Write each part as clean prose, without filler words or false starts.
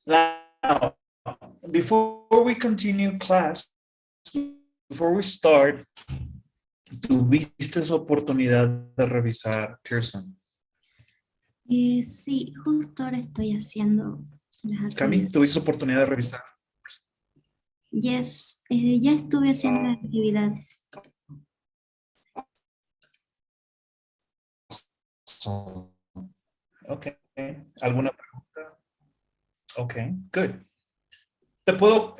Now, before we continue class, before we start, ¿tuviste su oportunidad de revisar Pearson? Sí, justo ahora estoy haciendo las Cami, actividades. ¿tuviste oportunidad de revisar? Yes, ya estuve haciendo las actividades. Ok. ¿Alguna pregunta? Ok, good. ¿Te puedo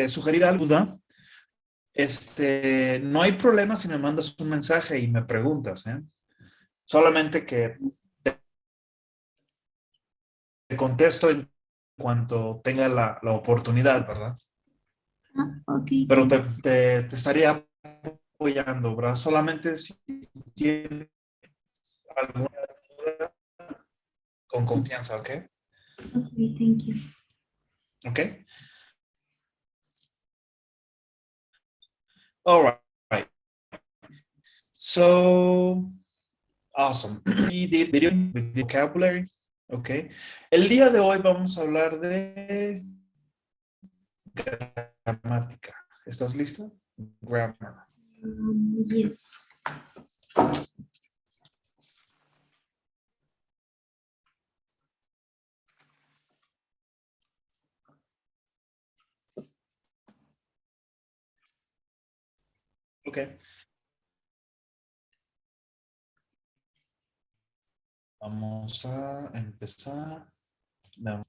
sugerir algo? No hay problema si me mandas un mensaje y me preguntas, ¿eh? Solamente que te contesto en cuanto tenga la oportunidad, ¿verdad? Ah, ok, Pero te estaría apoyando, ¿verdad? Solamente si tienes alguna duda, con confianza, ¿ok? ok, thank you. ¿Ok? All right. So, awesome. We did video with vocabulary. Ok. El día de hoy vamos a hablar de gramática. ¿Estás lista? Grammar. Yes. Ok. Vamos a empezar. No.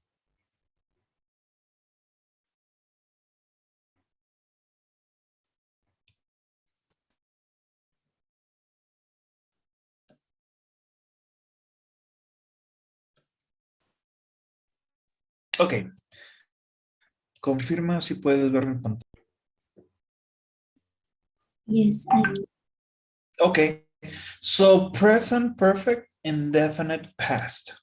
Ok. Confirma si puedes ver mi pantalla. Yes, I can. Okay, so present perfect, indefinite past.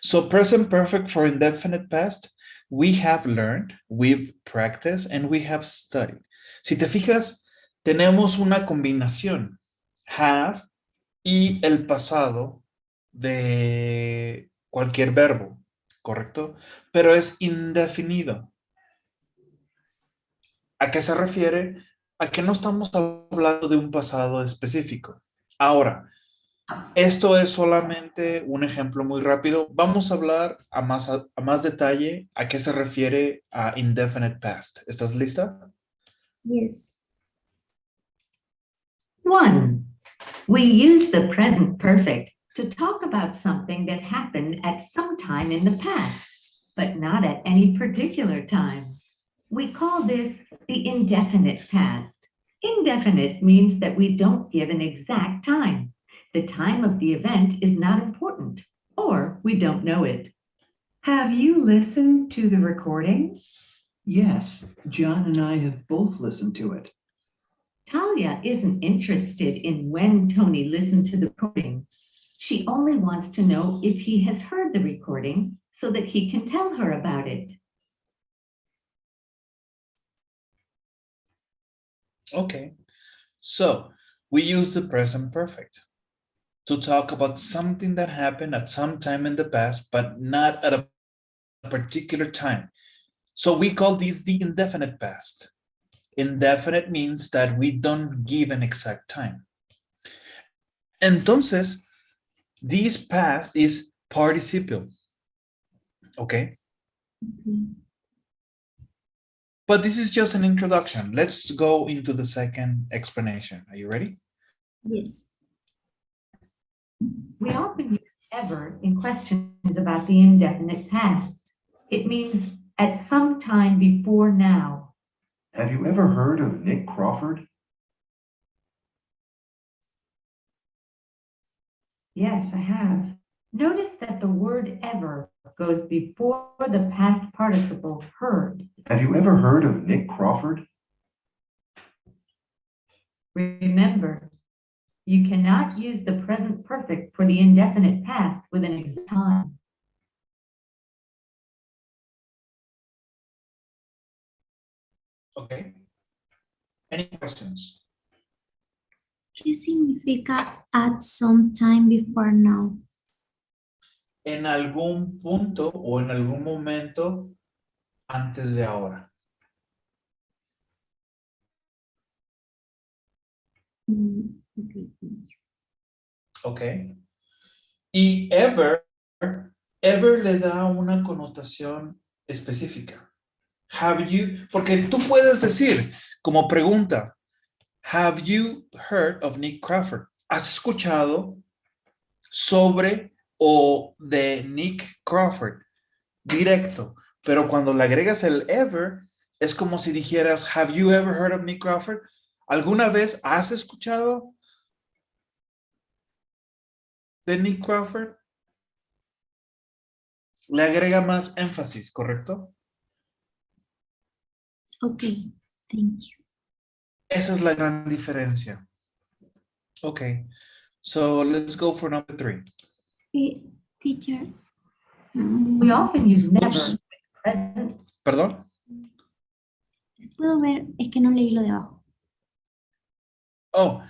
So present perfect for indefinite past, we have learned, we've practiced, and we have studied. Si te fijas, tenemos una combinación, have y el pasado de cualquier verbo, ¿correcto? Pero es indefinido. ¿A qué se refiere? A que no estamos hablando de un pasado específico. Ahora, esto es solamente un ejemplo muy rápido. Vamos a hablar a más detalle a qué se refiere a indefinite past. ¿Estás lista? Yes. 1. We use the present perfect to talk about something that happened at some time in the past, but not at any particular time. We call this the indefinite past. Indefinite means that we don't give an exact time. The time of the event is not important, or we don't know it. Have you listened to the recording? Yes, John and I have both listened to it. Talia isn't interested in when Tony listened to the recording. She only wants to know if he has heard the recording so that he can tell her about it. Okay. So, we use the present perfect to talk about something that happened at some time in the past, but not at a particular time. So we call this the indefinite past. Indefinite means that we don't give an exact time. Entonces, this past is participle. Okay? Okay. But this is just an introduction. Let's go into the second explanation. Are you ready? Yes. We often use ever in questions about the indefinite past. It means at some time before now. Have you ever heard of Nick Crawford? Yes, I have. Notice that the word ever goes before the past participle heard. Have you ever heard of Nick Crawford? Remember, you cannot use the present perfect for the indefinite past with an exact time. Okay. Any questions? ¿Qué significa at some time before now? en algún punto o en algún momento antes de ahora. Okay. ¿Ok? Y ever le da una connotación específica. Have you, porque tú puedes decir como pregunta, have you heard of Nick Crawford? ¿Has escuchado sobre o de Nick Crawford? Directo. Pero cuando le agregas el ever, es como si dijeras, have you ever heard of Nick Crawford? ¿Alguna vez has escuchado de Nick Crawford? Le agrega más énfasis, ¿correcto? Okay. Thank you. Esa es la gran diferencia. Okay, so let's go for number 3. Teacher. We often use never Oops. with the present. ¿Perdón? Puedo ver, es que no leí lo de abajo. Oh,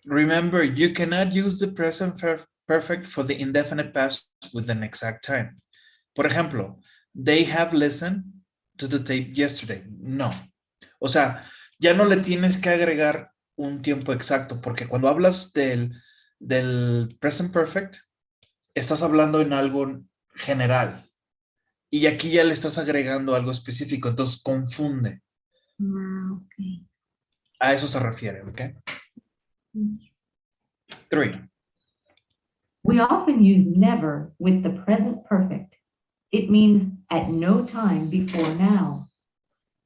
remember, you cannot use the present perfect for the indefinite past with an exact time. Por ejemplo, they have listened to the tape yesterday. No. O sea, ya no le tienes que agregar un tiempo exacto, porque cuando hablas del present perfect, estás hablando en algo general. Y aquí ya le estás agregando algo específico, entonces confunde. Okay. A eso se refiere, ¿ok? 3. We often use never with the present perfect. It means at no time before now.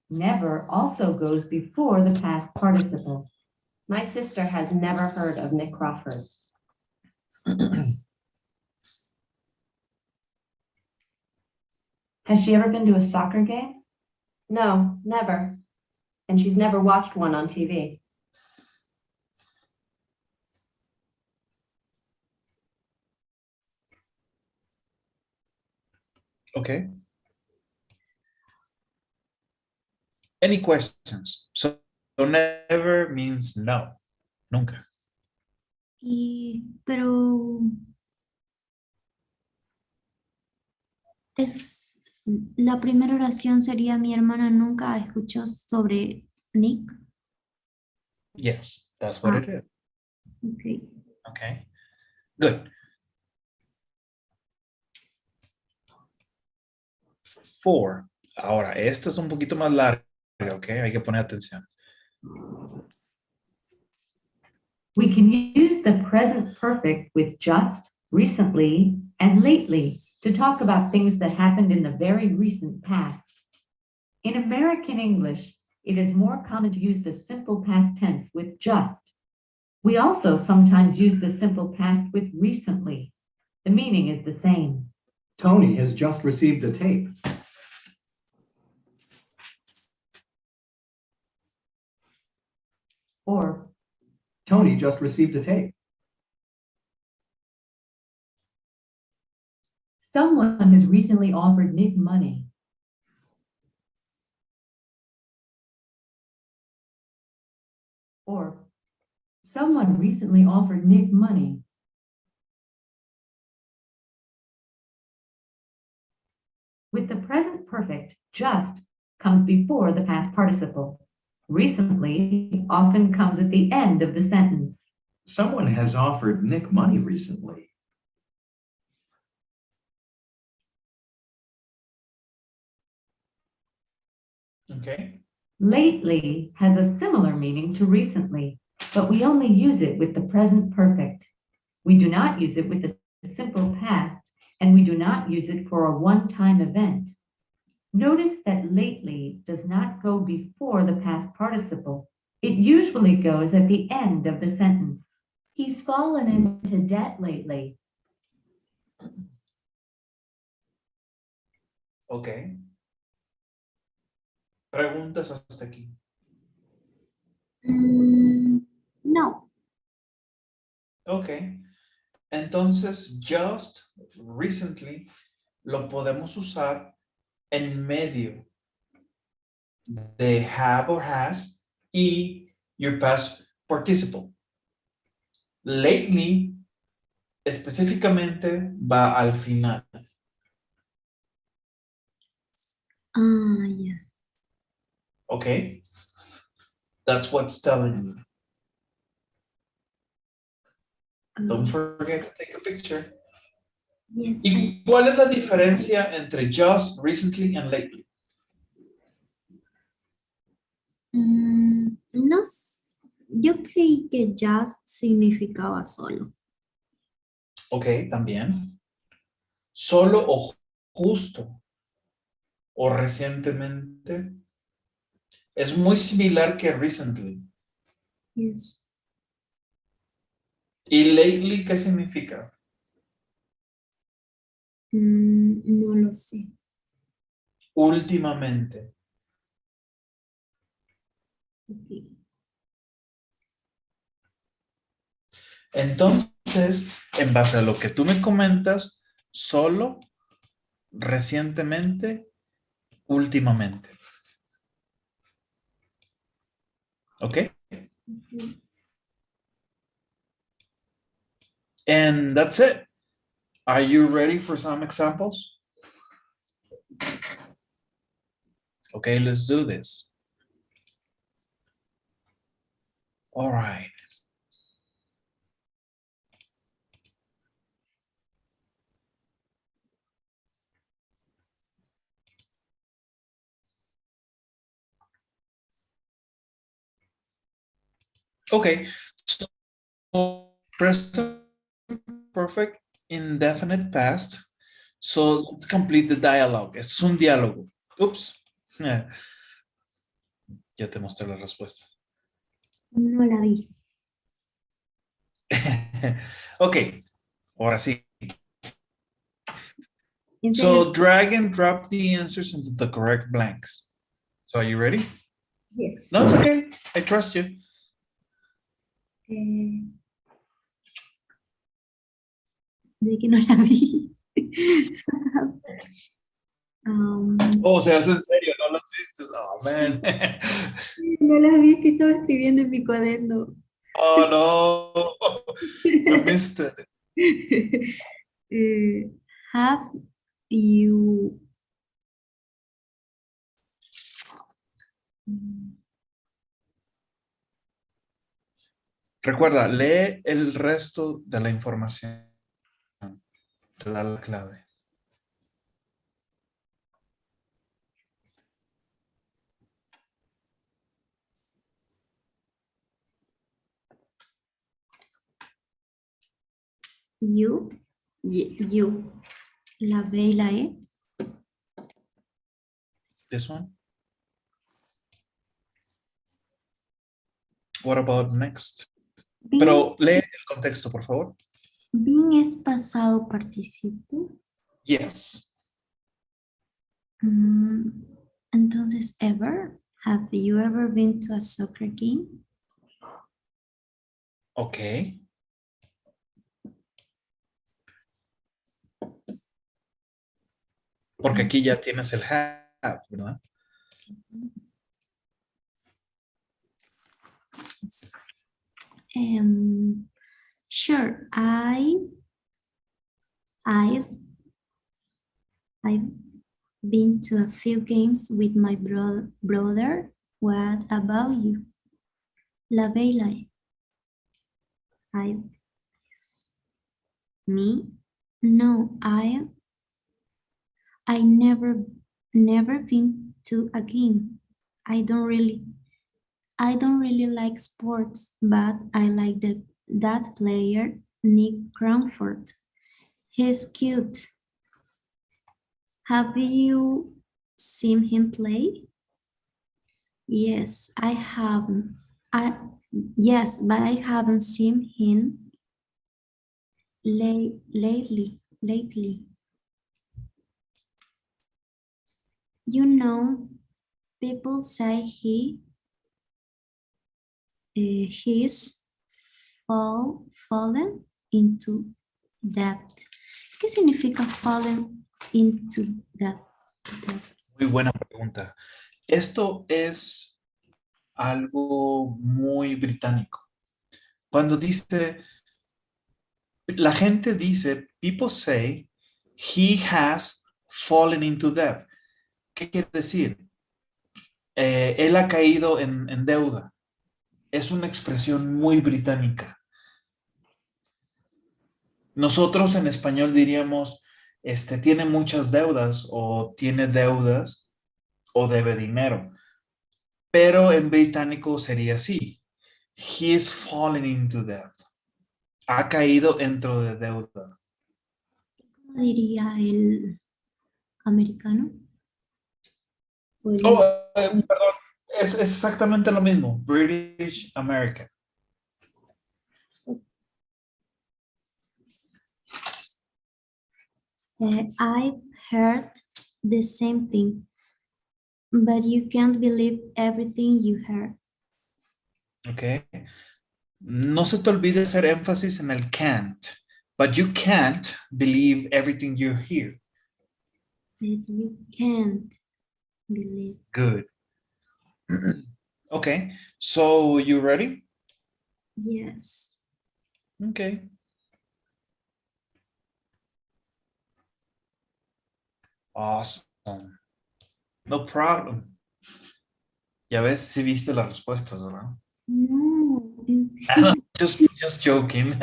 Never also goes before the past participle. My sister has never heard of Nick Crawford. Has she ever been to a soccer game? No, never. And she's never watched one on TV. Okay. Any questions? So never means no. Nunca. Pero es la primera oración sería mi hermana nunca escuchó sobre Nick. Yes, that's what it is. Okay. Okay. Good. 4. Ahora, esta es un poquito más larga, ¿ok? Hay que poner atención. We can use the present perfect with just, recently, and lately to talk about things that happened in the very recent past. In American English, it is more common to use the simple past tense with just. We also sometimes use the simple past with recently. The meaning is the same. Tony has just received a tape. Or, Tony just received a tape. someone has recently offered Nick money. Or, someone recently offered Nick money. With the present perfect, just comes before the past participle. Recently often comes at the end of the sentence. Someone has offered Nick money recently. Okay. Lately has a similar meaning to recently, but we only use it with the present perfect. We do not use it with the simple past, and we do not use it for a one-time event. Notice that lately does not go before the past participle. It usually goes at the end of the sentence. He's fallen into debt lately. Okay. Preguntas hasta aquí. No. Okay. Entonces, just recently lo podemos usar en medio de have or has y your past participle. Lately específicamente va al final. Yeah. Okay? That's what's telling you. Don't forget to take a picture. Yes, ¿Y cuál es la diferencia entre just, recently, and lately? no, yo creí que just significaba solo. Ok, también. Solo o justo o recientemente. Es muy similar que recently. Yes. ¿Y lately qué significa? No lo sé. Últimamente. Ok. Entonces, en base a lo que tú me comentas, solo, recientemente, últimamente. ¿Ok? And that's it. Are you ready for some examples? Okay, let's do this. All right. Okay, so present perfect indefinite past. So let's complete the dialogue. Es un diálogo. Oops. Ya te mostré la respuesta. No la vi. Okay, ahora sí. ¿En serio? So drag and drop the answers into the correct blanks. So are you ready? Yes. No, it's okay. I trust you. De que no la vi. Oh, se hace en serio, no lo viste. Oh, man. No la vi, que estaba escribiendo en mi cuaderno. Oh, no. You missed it. Have you Recuerda, lee el resto de la información. Te da la clave. you la B y la E? This one. What about next? Pero lee el contexto, por favor. Been es pasado participo. Yes. Entonces, ever. Have you ever been to a soccer game? Ok. Porque aquí ya tienes el have, ¿verdad? Sure, I've been to a few games with my brother. What about you? La B y la E. Me? No, I never been to a game. I don't really like sports, but I like that player, Nick Crawford. He's cute. Have you seen him play? Yes, I haven't. Yes, but I haven't seen him lately. You know, people say he's fallen into debt. ¿Qué significa fallen into debt? Muy buena pregunta. Esto es algo muy británico. Cuando dice La gente dice, people say, he has fallen into debt. ¿Qué quiere decir? Él ha caído en deuda. Es una expresión muy británica. Nosotros en español diríamos, tiene muchas deudas o tiene deudas o debe dinero. Pero en británico sería así. He's fallen into debt. Ha caído dentro de deuda. ¿Cómo diría el americano? O Oh, el- perdón, es exactamente lo mismo. British American. I've heard the same thing, but you can't believe everything you heard. Ok. No se te olvide hacer énfasis en el can't. But you can't believe everything you hear. But you can't believe. Good. Okay. So you ready? Yes. Okay. Awesome. No problem. Ya ves si viste las respuestas, ¿verdad? No. Just joking.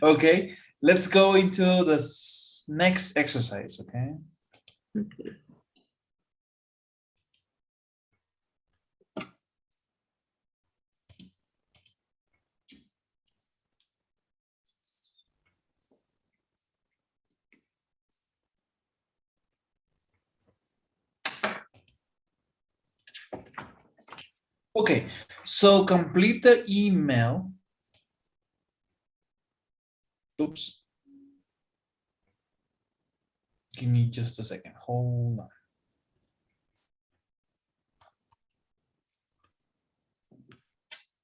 Okay. Let's go into the next exercise, okay? Okay. Okay, so complete the email. Oops. Give me just a second. Hold on.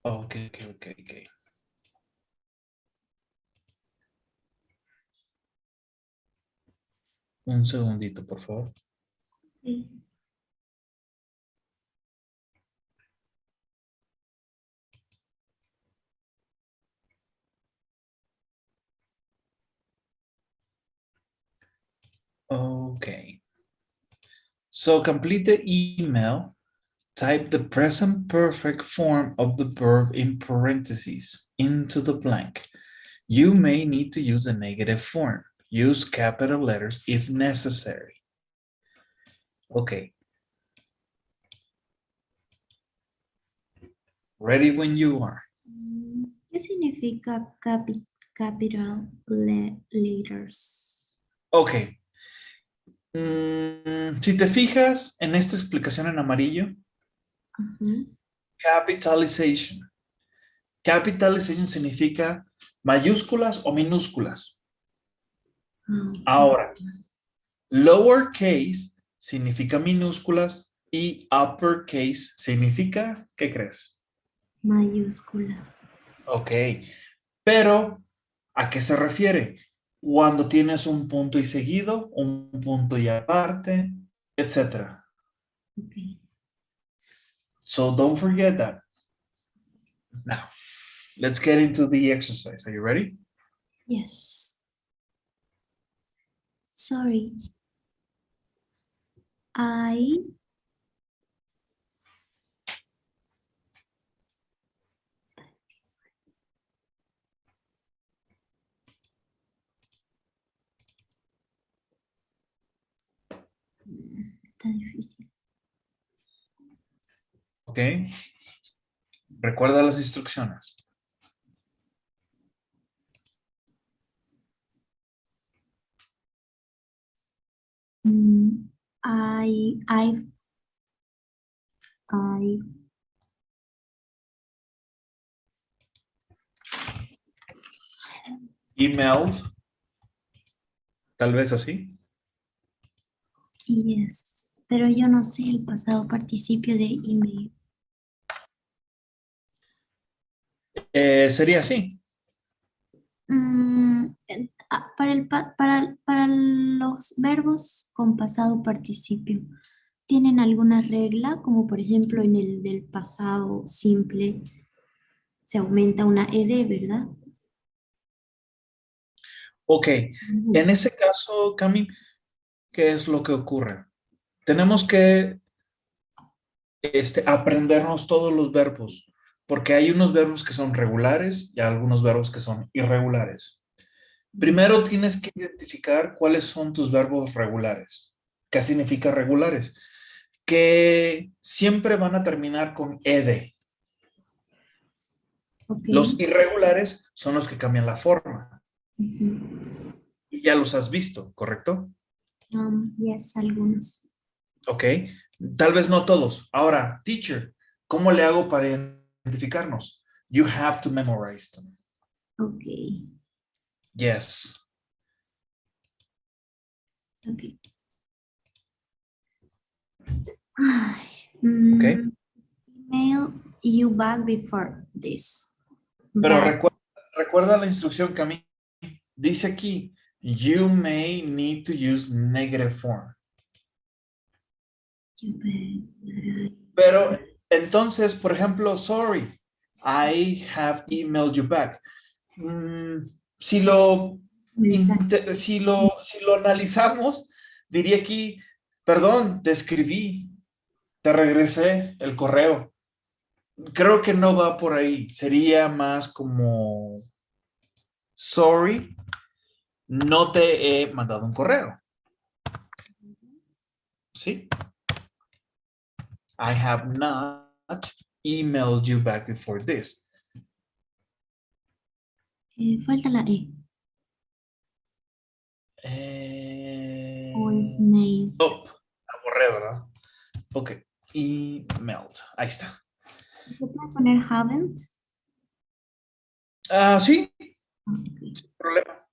Okay. Un segundito, por favor. Okay. Okay. So complete the email. Type the present perfect form of the verb in parentheses into the blank. You may need to use a negative form. Use capital letters if necessary. Okay. Ready when you are. ¿Qué significa capital letters? Okay. Si te fijas en esta explicación en amarillo, Ajá. capitalization. Capitalization significa mayúsculas o minúsculas. Ah, Ahora, lowercase significa minúsculas y uppercase significa, ¿qué crees? mayúsculas. Ok, pero ¿a qué se refiere? Cuando tienes un punto y seguido, un punto y aparte, etc. Okay. So don't forget that. Now, let's get into the exercise. Are you ready? Yes. Sorry. I está difícil. Ok. Recuerda las instrucciones. I Emailed. Tal vez así. yes, pero yo no sé el pasado participio de email. Sería así. Para los verbos con pasado participio, ¿tienen alguna regla? Como por ejemplo en el del pasado simple se aumenta una ed, ¿verdad? Ok, en ese caso, Cami, ¿qué es lo que ocurre? Tenemos que aprendernos todos los verbos, porque hay unos verbos que son regulares y algunos verbos que son irregulares. Primero tienes que identificar cuáles son tus verbos regulares. ¿Qué significa regulares? Que siempre van a terminar con ed. Ok. Los irregulares son los que cambian la forma. Ujú. Y ya los has visto, ¿correcto? Yes, algunos. Ok. Tal vez no todos. Ahora, teacher, ¿cómo le hago para identificarnos? You have to memorize them. Ok. Yes. Ok. Ok. Email you back before this. Pero But recuerda la instrucción que a mí dice aquí, you may need to use negative form. Pero entonces, por ejemplo, sorry, I have emailed you back. Si lo, mensaje. si lo analizamos, diría aquí, perdón, te escribí, te regresé el correo. Creo que no va por ahí. Sería más como, sorry, no te he mandado un correo. ¿Sí? I have not emailed you back before this. Falta la E. O es Oh, mail. la borré, ¿verdad? Ok. Emailed. Ahí está. ¿Se puede poner haven't? Sí, Ok. sin problema.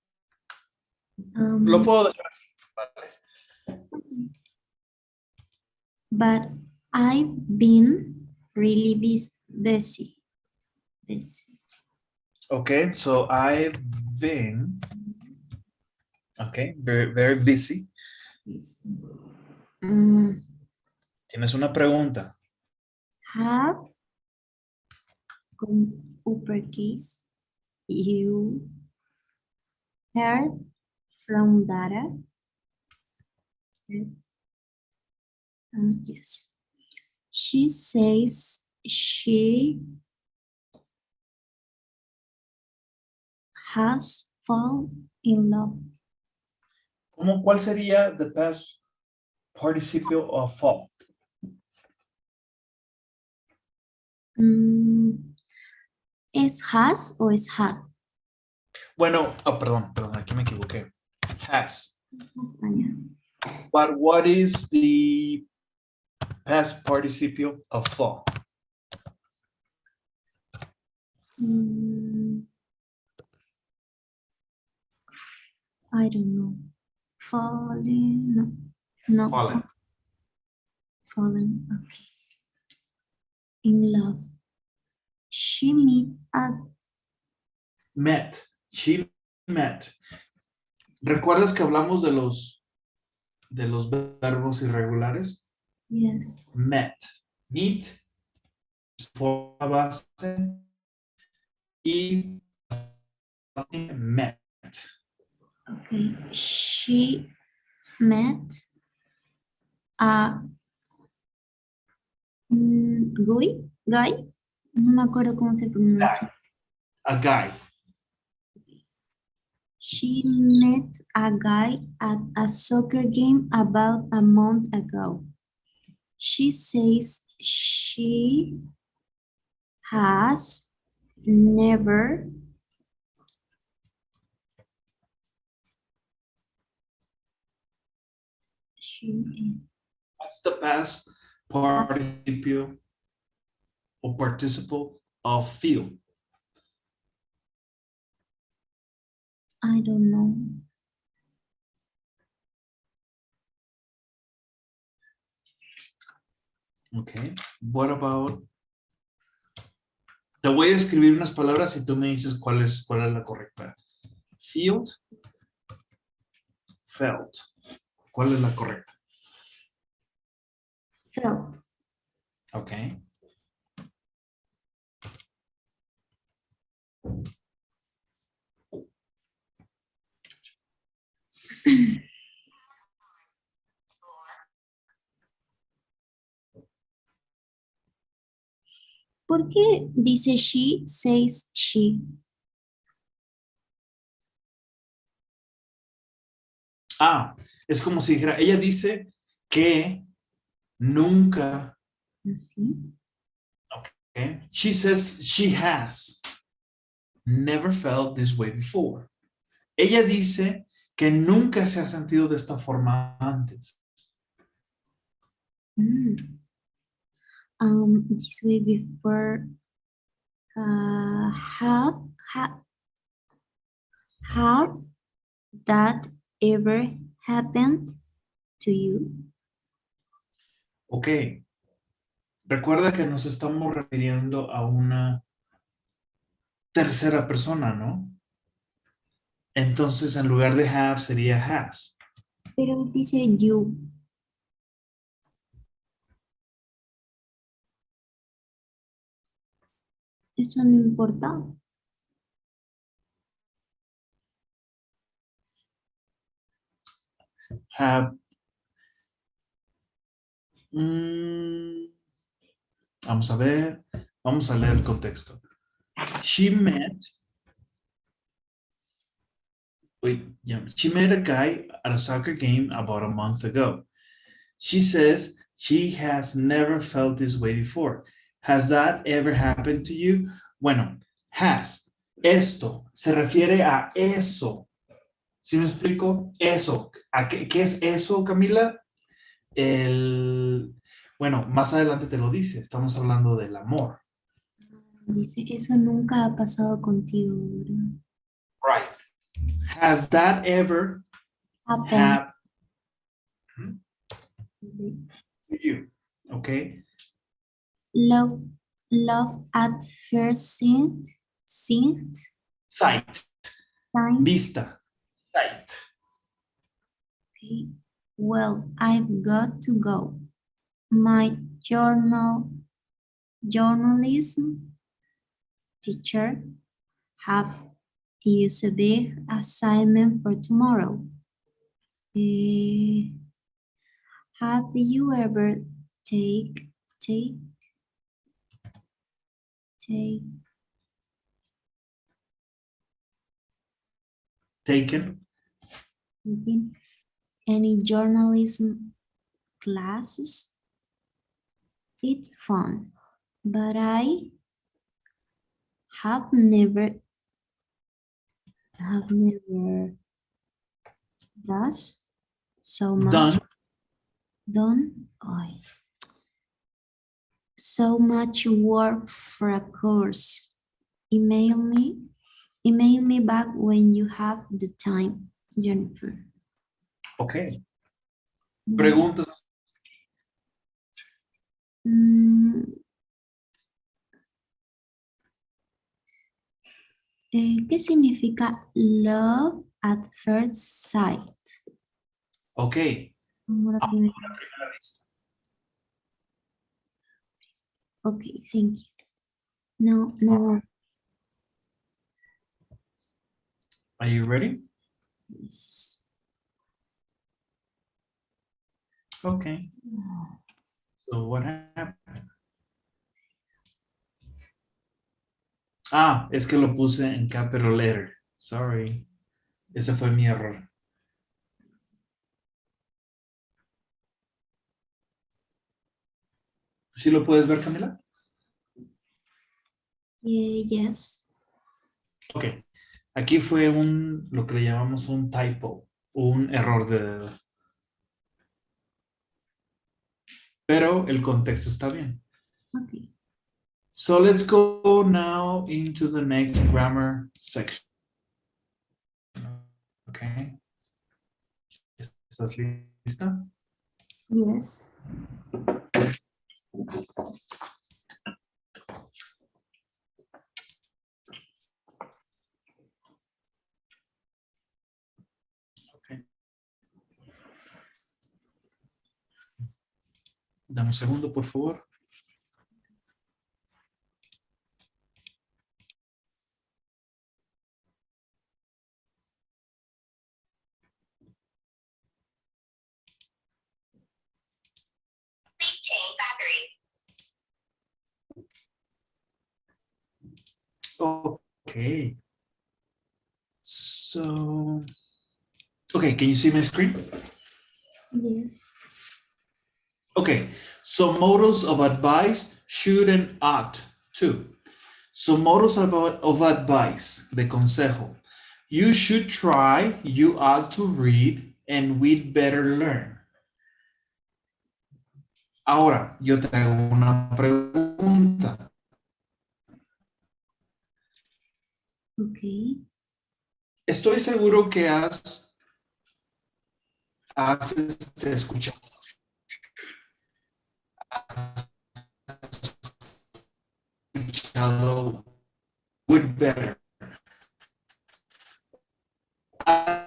Lo puedo dejar así. Vale. But I've been really busy. Busy. Okay, so I've been, okay, very, very busy. Mm, Tienes una pregunta. have con uppercase you heard from Dara? Yes. She says she has fallen in love. ¿Cuál sería the past participle of fall? ¿Es has o es had? Bueno, perdón, aquí me equivoqué. Has. Has, ya. But what is the past participle of fall? I don't know. Falling, no. No. Fallen. Fallen, okay. In love. She meet a... Met. She met. ¿Recuerdas que hablamos de los verbos irregulares? Yes. Met. Meet. Forma base. Y met. Okay. She met a guy. No me acuerdo cómo se pronuncia. A guy. She met a guy at a soccer game about a month ago. She says she has never What's the past participle or participle of feel? I don't know. Okay. What about? Te voy a escribir unas palabras y tú me dices cuál es la correcta. Felt, felt. ¿Cuál es la correcta? Felt. Okay. ¿Por qué dice she, says she? Ah, es como si dijera, ella dice que nunca, Así. okay? She says she has never felt this way before. Ella dice que nunca se ha sentido de esta forma antes. Mm. This way before have that ever happened to you? Ok, recuerda que nos estamos refiriendo a una tercera persona, ¿no? Entonces, en lugar de have sería has. Pero dice you. Eso no importa. Have. Vamos a ver. Vamos a leer el contexto. She met. Wait, yeah. She met a guy at a soccer game about a month ago. She says she has never felt this way before. Has that ever happened to you? Bueno, has. Esto se refiere a eso. ¿Sí me explico? Eso. ¿A qué es eso, Camila? Bueno, más adelante te lo dice. Estamos hablando del amor. Dice, eso nunca ha pasado contigo, ¿verdad? Right. Has that ever Happened. happened to you? Okay. Love at first sight. Sight. Sight. Sight. Vista. Sight. Okay. Well, I've got to go. My journalism teacher have used a big assignment for tomorrow. Have you ever take Taken. any journalism classes? It's fun, but I have never does so much Done. so much work for a course. Email me back when you have the time, Jennifer. Ok. Preguntas. ¿Qué significa love at first sight? Ok. Como la Ah, primera. la primera lista. Okay, thank you. No. Are you ready? Yes. Okay. So what happened? Ah, es que lo puse en capital letter. Sorry. Ese fue mi error. ¿Sí lo puedes ver, Camila? Yes. Ok. Aquí fue lo que le llamamos un typo, un error de dedo. Pero el contexto está bien. Okay. So let's go now into the next grammar section. Okay. ¿Estás lista? Yes. Okay. Dame un segundo, por favor. Okay. So, okay, can you see my screen? Yes. Okay, so models of advice should and ought to. So models of advice, de consejo. You should try, you ought to read, and we'd better learn. Ahora, yo te hago una pregunta. Okay. Estoy seguro que has escuchado would better. ¿Has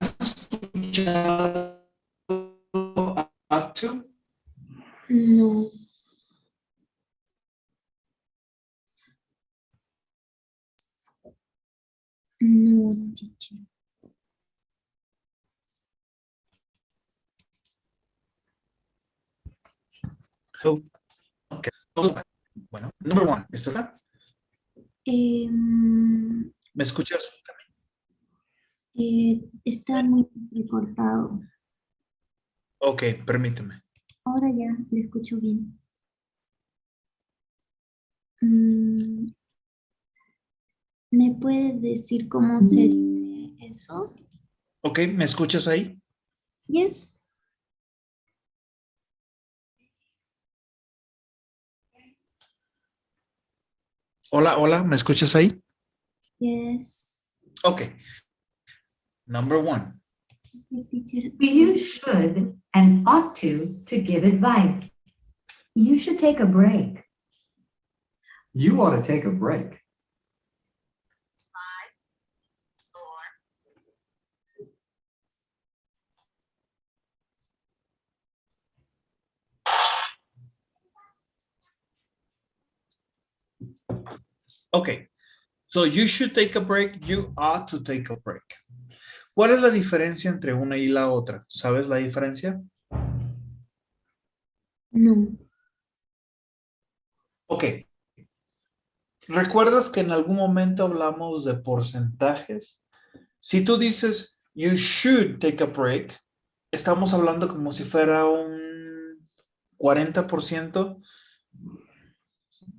escuchado ought to? No. No, teacher. Okay. Bueno, number one, ¿estás? ¿Me escuchas? Está muy recortado. Ok, permíteme. Ahora ya lo escucho bien. Mm, ¿Me puedes decir cómo se dice eso? Ok, ¿me escuchas ahí? Yes. Hola, hola, ¿me escuchas ahí? Yes. Ok. Number one. Okay, teacher. We use should and ought to give advice. You should take a break. You ought to take a break. Ok. So you should take a break, you ought to take a break. ¿Cuál es la diferencia entre una y la otra? ¿Sabes la diferencia? No. Ok. ¿Recuerdas que en algún momento hablamos de porcentajes? Si tú dices, you should take a break, estamos hablando como si fuera un 40%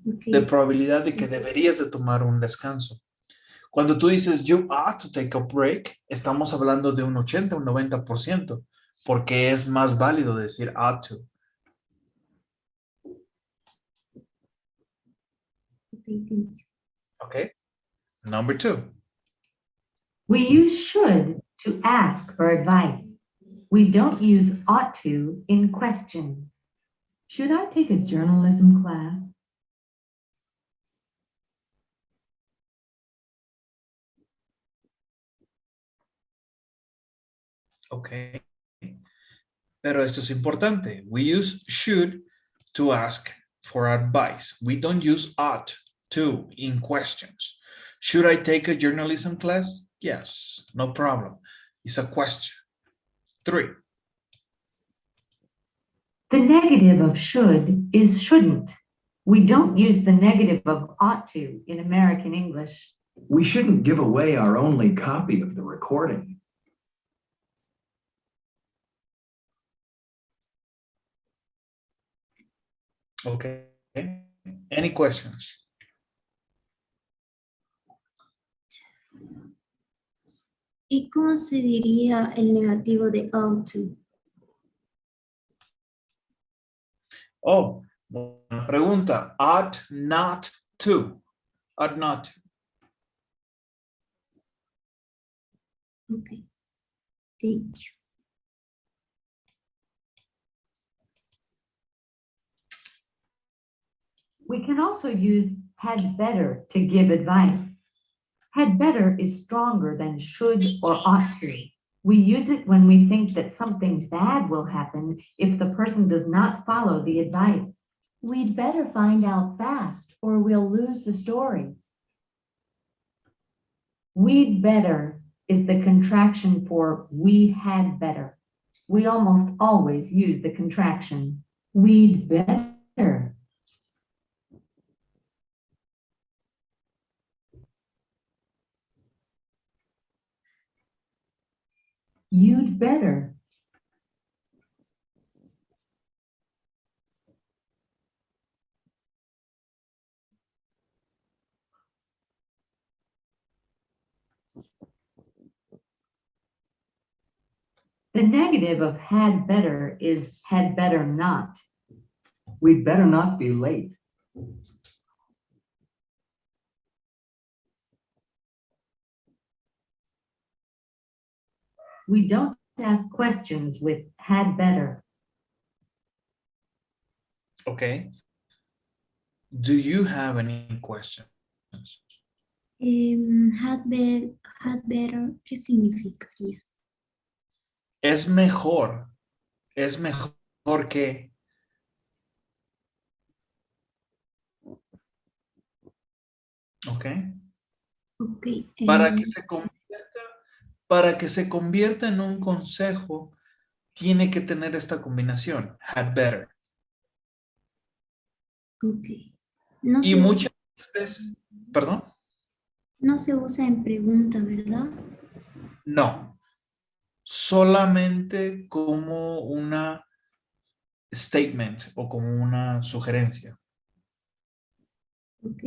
de Okay. probabilidad de que deberías de tomar un descanso. Cuando tú dices, you ought to take a break, estamos hablando de un 80, un 90%, porque es más válido decir ought to. Okay, thank you. Okay. Number two. We use should to ask for advice. We don't use ought to in question. Should I take a journalism class? Okay. Pero esto es importante. We use should to ask for advice. We don't use ought to in questions. Should I take a journalism class? Yes, no problem. It's a question. Three. The negative of should is shouldn't. We don't use the negative of ought to in American English. We shouldn't give away our only copy of the recording. Okay. Any questions? ¿Y cómo se diría el negativo de ought to? Oh, buena pregunta. Ought not to. Ought not to. Okay. Thank you. We can also use had better to give advice. Had better is stronger than should or ought to. We use it when we think that something bad will happen if the person does not follow the advice. We'd better find out fast or we'll lose the story. We'd better is the contraction for we had better. We almost always use the contraction. We'd better. You'd better. The negative of had better is had better not. We'd better not be late. We don't ask questions with had better. Okay. Do you have any questions? Had better, ¿qué significaría? Es mejor. Es mejor que. Ok. Ok. Para que se convierta en un consejo, tiene que tener esta combinación. Had better. Ok. No Y se muchas usa, veces. ¿Perdón? no se usa en pregunta, ¿verdad? No. Solamente como una statement o como una sugerencia. Ok.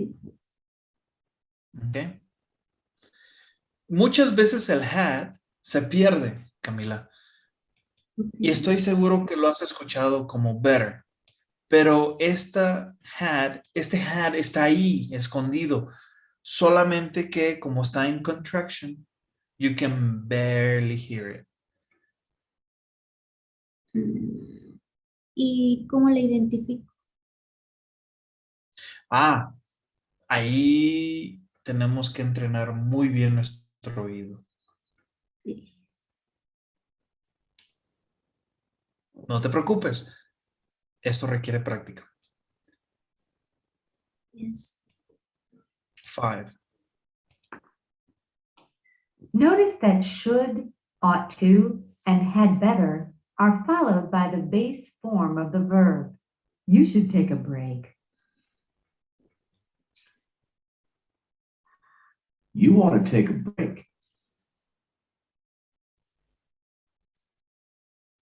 ¿Ok? Muchas veces el had se pierde, Camila. Ok. Y estoy seguro que lo has escuchado como better. Pero este had está ahí, escondido. Solamente que como está en contraction, you can barely hear it. ¿Y cómo la identifico? Ah, ahí tenemos que entrenar muy bien nuestro oído. No te preocupes, esto requiere práctica. Yes. 5. Notice that should, ought to, and had better are followed by the base form of the verb. You should take a break. You ought to take a break.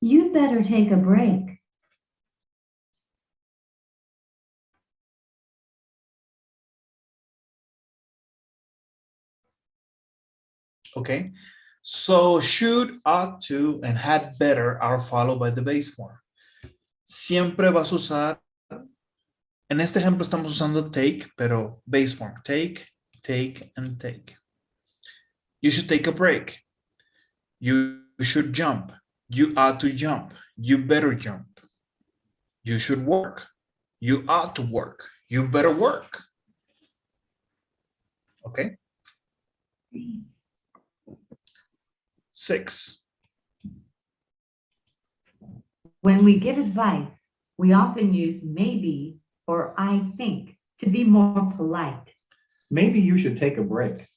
You'd better take a break. Okay, so should, ought to, and had better are followed by the base form. Siempre vas a usar, en este ejemplo estamos usando take, pero base form. Take, take, and take. You should take a break. You should jump. You ought to jump. You better jump. You should work. You ought to work. You better work. Okay. 6. When we give advice, we often use maybe or I think to be more polite. Maybe you should take a break.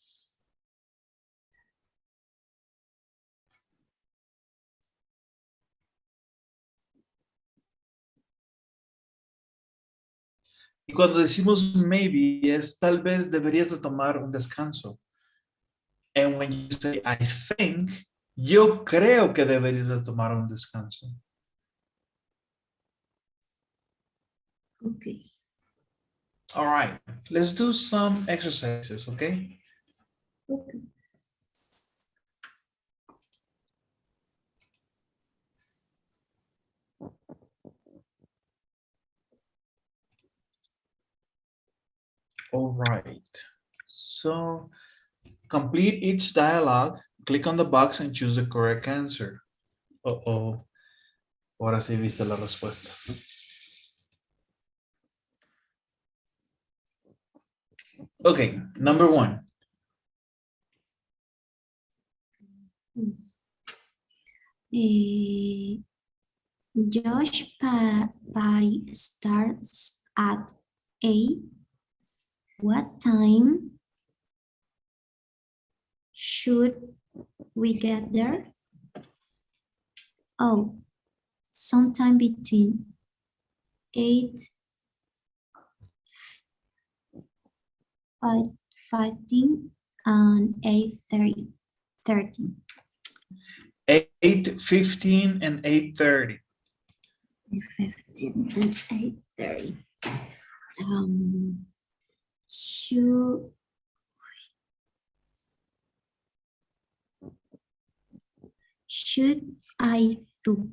Y cuando decimos maybe es tal vez deberías de tomar un descanso. And when you say I think, yo creo que deberías de tomar un descanso. Ok. All right, let's do some exercises, okay? Ok. All right, so complete each dialogue, click on the box and choose the correct answer. Uh-oh, ahora sí viste la respuesta. Okay, number 1. Josh party starts at 8. What time should we get there? Oh, sometime between 8:15 and 8:30. 8:15 and 8:30. 15 and 8:30. Should I do?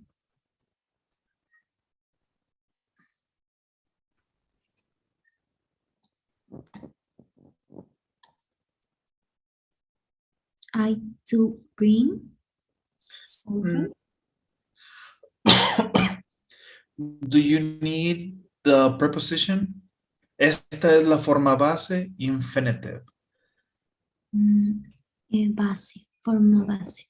I to bring something? Do you need the preposition? Esta es la forma base infinitive. Base, forma base.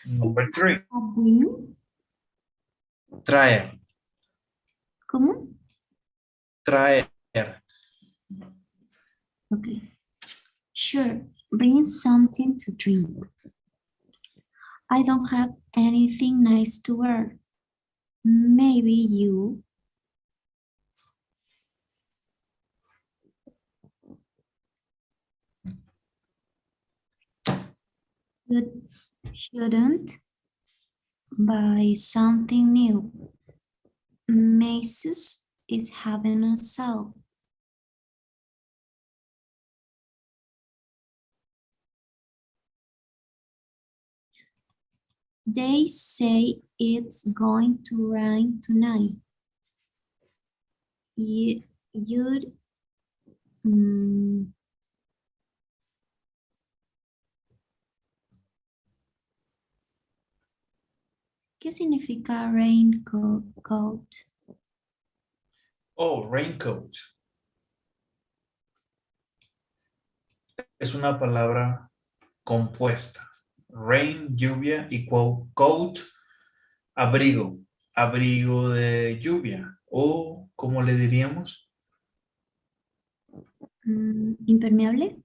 Number 3. A bring? Traer. ¿Cómo? Traer. Okay. Sure, bring something to drink. I don't have anything nice to wear. Maybe you. Shouldn't buy something new. Macy's is having a sale. They say it's going to rain tonight. You'd ¿qué significa raincoat? Oh, raincoat. Es una palabra compuesta. Rain, lluvia, y coat, abrigo. Abrigo de lluvia. O, ¿cómo le diríamos? Impermeable.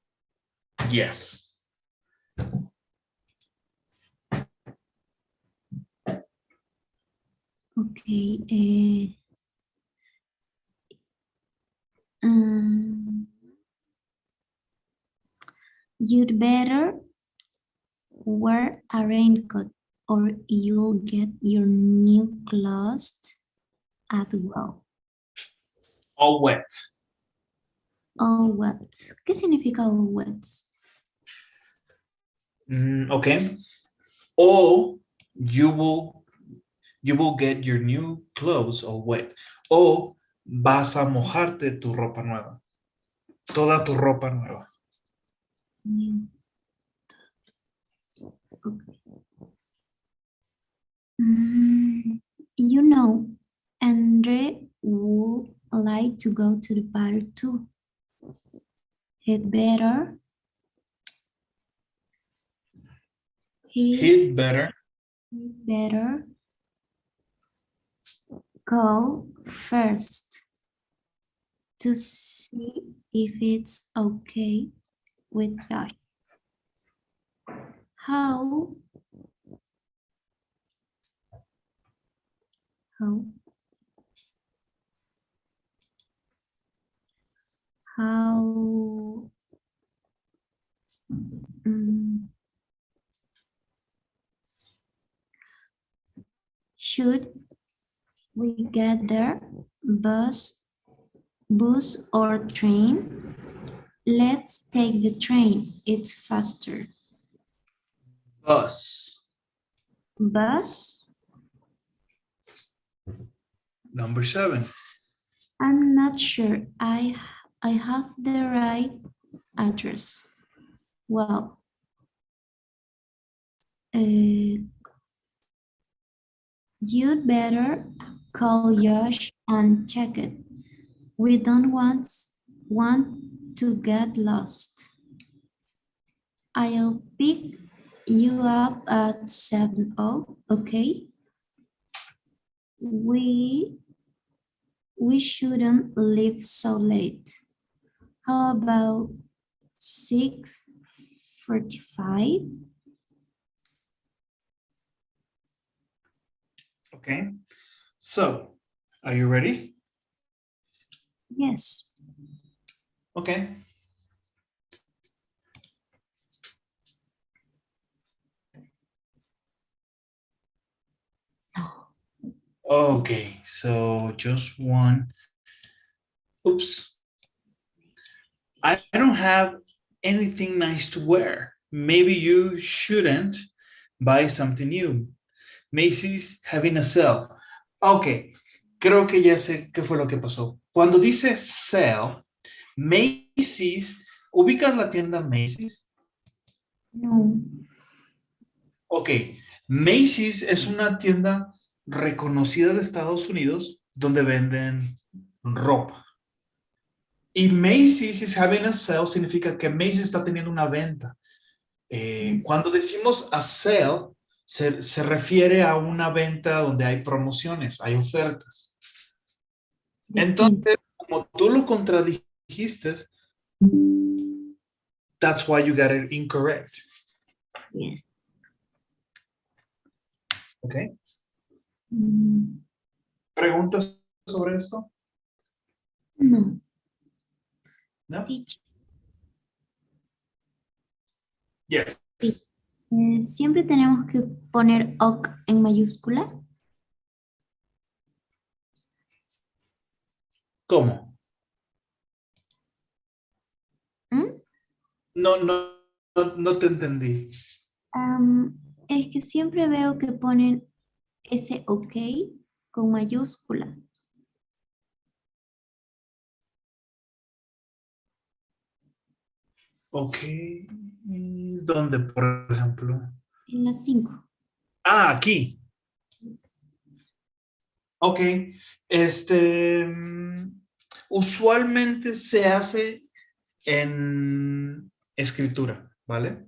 Yes. Okay. You'd better wear a raincoat or you'll get your new clothes at well. All wet. All wet. ¿Qué significa all wet? Okay. O you will get your new clothes all wet. O vas a mojarte tu ropa nueva. Toda tu ropa nueva. Okay. You know, Andre would like to go to the party too. He'd better. He'd better go first to see if it's okay with Josh. How should we get there? Bus or train? Let's take the train. It's faster. Bus. Bus? Number 7. I'm not sure I have the right address. Well, you'd better call Josh and check it. We don't want to get lost. I'll pick you up at 7 okay? We shouldn't leave so late. How about 6:45? Okay. So, are you ready? Yes. Okay. Okay, so just one. Oops. I don't have anything nice to wear. Maybe you shouldn't buy something new. Macy's having a sale. Ok, creo que ya sé qué fue lo que pasó. Cuando dice sale, Macy's, ¿ubicas la tienda Macy's? No. Ok, Macy's es una tienda reconocida de Estados Unidos donde venden ropa. Y Macy's is having a sale significa que Macy's está teniendo una venta. Yes. Cuando decimos a sale, se refiere a una venta donde hay promociones, hay ofertas. Distinto. Entonces, como tú lo contradijiste, that's why you got it incorrect. Yes. ¿Ok? Mm, ¿Preguntas sobre esto? no. ¿No? Teacher, Yes. sí. Siempre tenemos que poner OK en mayúscula. ¿Cómo? ¿Mm? No te entendí. Es que siempre veo que ponen ese OK con mayúscula Ok. ¿Dónde, por ejemplo? en las 5. Ah, aquí. Ok. Usualmente se hace en escritura, ¿vale?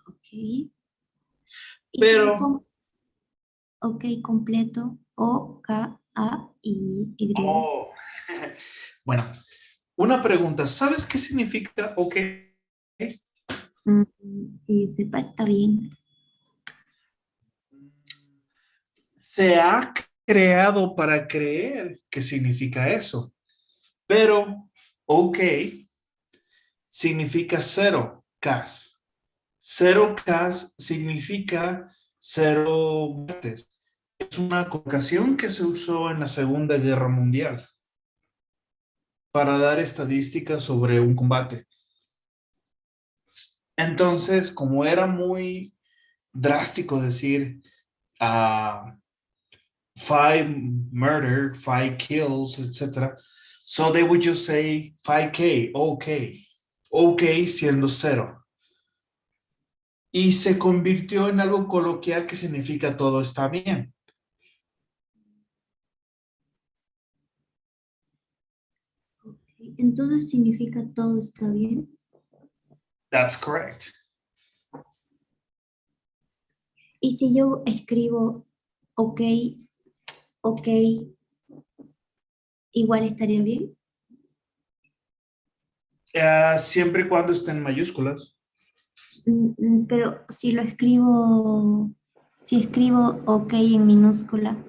OK. Y si Pero, le pongo OK completo, O-K-A-I-Y. oh, bueno, una pregunta. ¿Sabes qué significa ok? Que sepa, está bien. Se ha creado para creer que significa eso, pero ok significa cero cas. Cero cas significa cero muertes. Es una colocación que se usó en la Segunda Guerra Mundial para dar estadísticas sobre un combate. Entonces, como era muy drástico decir five murder, five kills, etc. So they would just say 5K, okay. Okay siendo cero. Y se convirtió en algo coloquial que significa todo está bien. Entonces significa todo está bien. That's correct. Y si yo escribo OK, OK, igual estaría bien. Siempre y cuando estén en mayúsculas. Pero si escribo OK en minúscula,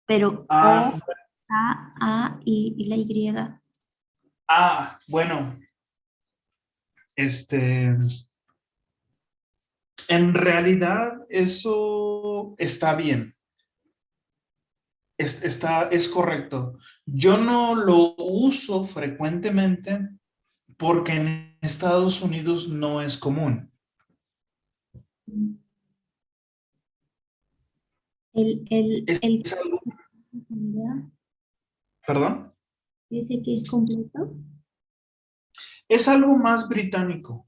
pero Ah, O, A, y la Y. bueno, en realidad eso está bien. Es correcto. Yo no lo uso frecuentemente porque en Estados Unidos no es común. El Es algo, ¿perdón? ese que es completo. Es algo más británico.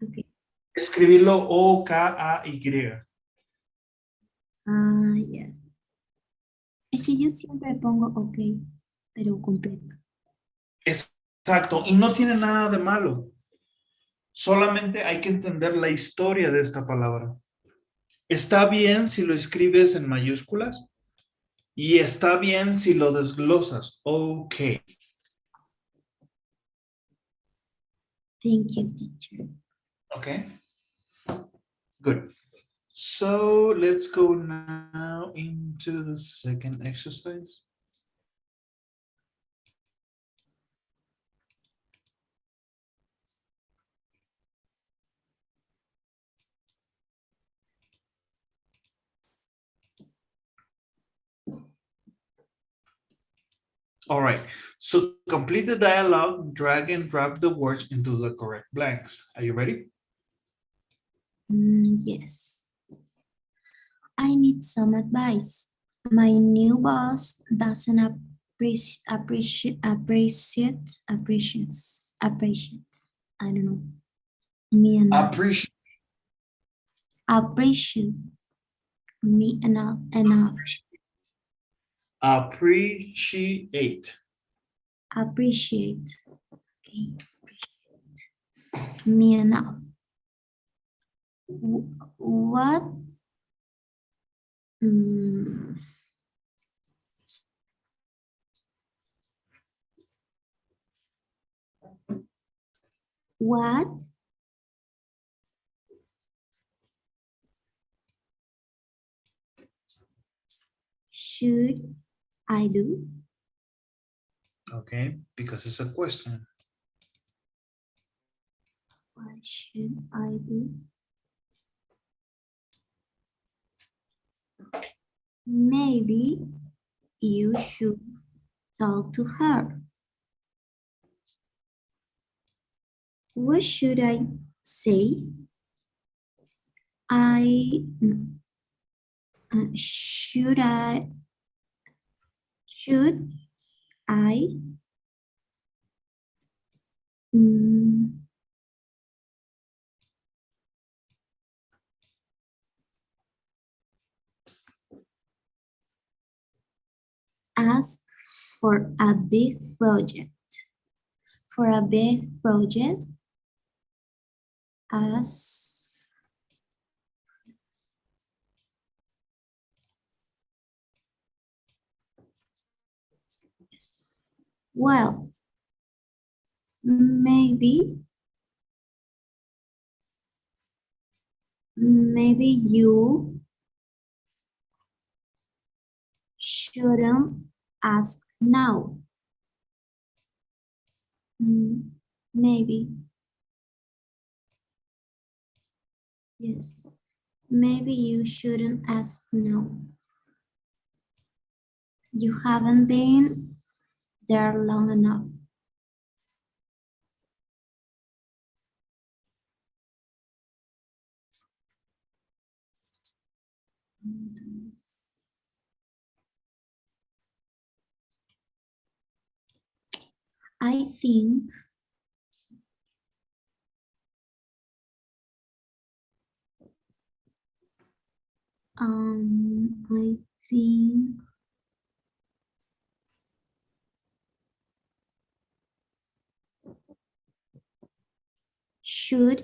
Ok. Escribirlo O-K-A-Y. Ah, ya. Es que yo siempre pongo OK, pero completo. Exacto. Y no tiene nada de malo. Solamente hay que entender la historia de esta palabra. Está bien si lo escribes en mayúsculas y está bien si lo desglosas. Ok. Thank you, teacher. Okay. Good. So let's go now into the second exercise. All right, so complete the dialogue, drag and drop the words into the correct blanks. Are you ready? Yes. I need some advice. My new boss doesn't appreciates. I don't know. Me enough. Appreciate me enough. Appreciate. Appreciate. Okay. Me enough. What? What should I do? Okay, because it's a question. What should I do? Maybe you should talk to her. What should I say? Should I ask for a big project? For a big project, as well, maybe you shouldn't ask now. Maybe. Yes. Maybe you shouldn't ask now. You haven't been there long enough. I think should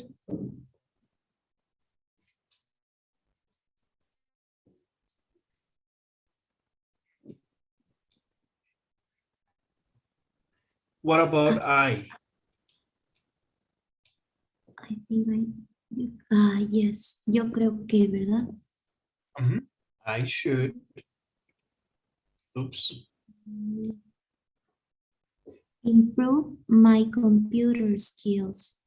What about I? I think yes, yo creo que, ¿verdad? I should. Oops. Improve my computer skills.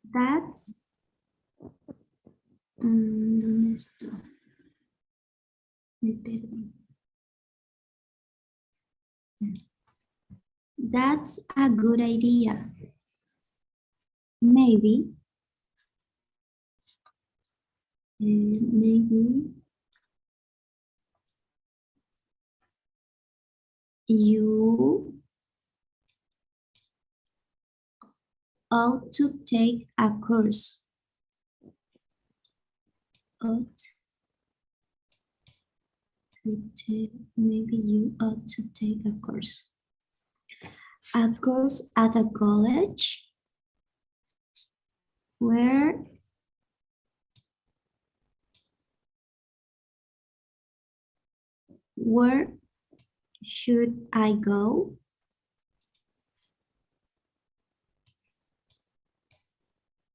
That's ¿dónde está? Me perdí. That's a good idea. Maybe you ought to take a course. Maybe you ought to take a course. A course at a college where should I go?